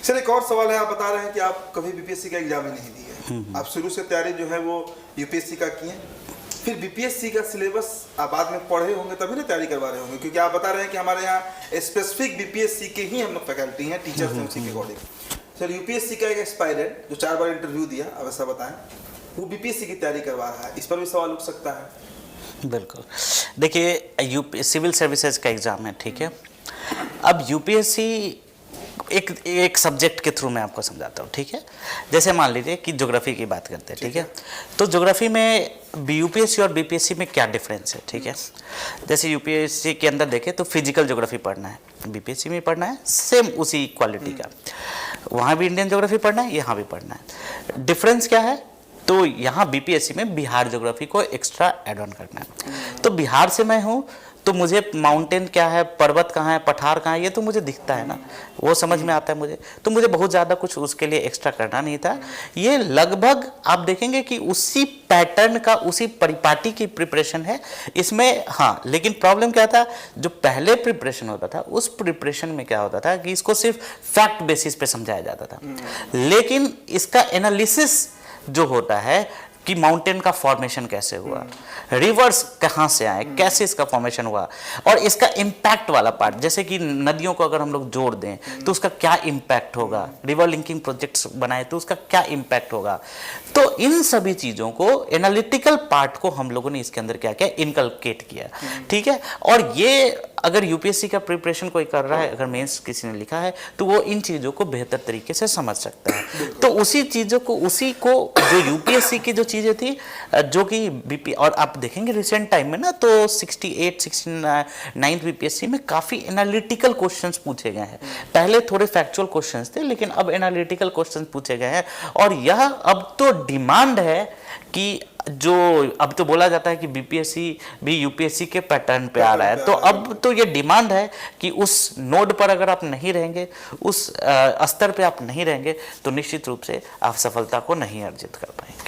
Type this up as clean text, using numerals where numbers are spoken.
Sir एक और सवाल है, आप बता रहे हैं कि आप कभी बीपीएससी का एग्जाम ही नहीं दिए, आप शुरू से तैयारी जो है वो यूपीएससी का किए, फिर बीपीएससी का सिलेबस आप बाद में पढ़े होंगे तभी ना तैयारी करवा रहे होंगे, क्योंकि आप बता रहे हैं कि हमारे यहाँ स्पेसिफिक बीपीएससी के ही हम लोग फैकल्टी हैं, टीचर्स हैं उसी के अकॉर्डिंग। सर यूपीएससी का एक एस्पायरेंट जो 4 बार इंटरव्यू दिया, अब ऐसा बताएं, वो बीपीएससी की तैयारी करवा रहा है, इस पर भी सवाल उठ सकता है। बिल्कुल, देखिए सिविल सर्विसेज का एग्ज़ाम है, ठीक है। अब यूपीएससी एक सब्जेक्ट के थ्रू मैं आपको समझाता हूँ, ठीक है। जैसे मान लीजिए कि ज्योग्राफी की बात करते हैं, ठीक है। तो ज्योग्राफी में यूपीएससी और बीपीएससी में क्या डिफरेंस है, ठीक है। जैसे यूपीएससी के अंदर देखें तो फिजिकल ज्योग्राफी पढ़ना है, बीपीएससी में पढ़ना है, सेम उसी क्वालिटी का। वहाँ भी इंडियन ज्योग्राफी पढ़ना है, यहाँ भी पढ़ना है। डिफरेंस क्या है? तो यहाँ बीपीएससी में बिहार ज्योग्राफी को एक्स्ट्रा ऐड ऑन करना है। तो बिहार से मैं हूँ तो मुझे माउंटेन क्या है, पर्वत कहाँ है, पठार कहाँ है, ये तो मुझे दिखता है ना, वो समझ में आता है मुझे, तो मुझे बहुत ज़्यादा कुछ उसके लिए एक्स्ट्रा करना नहीं था। ये लगभग आप देखेंगे कि उसी पैटर्न का, उसी परिपाटी की प्रिपरेशन है इसमें। हाँ, लेकिन प्रॉब्लम क्या था, जो पहले प्रिपरेशन होता था उस प्रिपरेशन में क्या होता था कि इसको सिर्फ फैक्ट बेसिस पे समझाया जाता था, लेकिन इसका एनालिसिस जो होता है कि माउंटेन का फॉर्मेशन कैसे हुआ, रिवर्स कहाँ से आए, कैसे इसका फॉर्मेशन हुआ, और इसका इम्पैक्ट वाला पार्ट, जैसे कि नदियों को अगर हम लोग जोड़ दें तो उसका क्या इम्पैक्ट होगा, रिवर लिंकिंग प्रोजेक्ट्स बनाए तो उसका क्या इम्पैक्ट होगा। तो इन सभी चीज़ों को, एनालिटिकल पार्ट को हम लोगों ने इसके अंदर क्या किया, इनकलकेट किया, ठीक है। और ये अगर यूपीएससी का प्रिपरेशन कोई कर रहा है, अगर मेंस किसी ने लिखा है, तो वो इन चीज़ों को बेहतर तरीके से समझ सकता है। तो उसी चीज़ों को, उसी को जो यूपीएससी की जो चीज़ें थी, जो कि बीपी, और आप देखेंगे रिसेंट टाइम में ना, तो 68, 69 बीपीएससी में काफ़ी एनालिटिकल क्वेश्चंस पूछे गए हैं। पहले थोड़े फैक्चुअल क्वेश्चंस थे, लेकिन अब एनालिटिकल क्वेश्चंस पूछे गए हैं। और यह अब तो डिमांड है कि जो अब तो बोला जाता है कि बीपीएससी भी यूपीएससी के पैटर्न पे आ रहा है, तो अब तो ये डिमांड है कि उस नोड पर अगर आप नहीं रहेंगे, उस स्तर पे आप नहीं रहेंगे, तो निश्चित रूप से आप सफलता को नहीं अर्जित कर पाएंगे।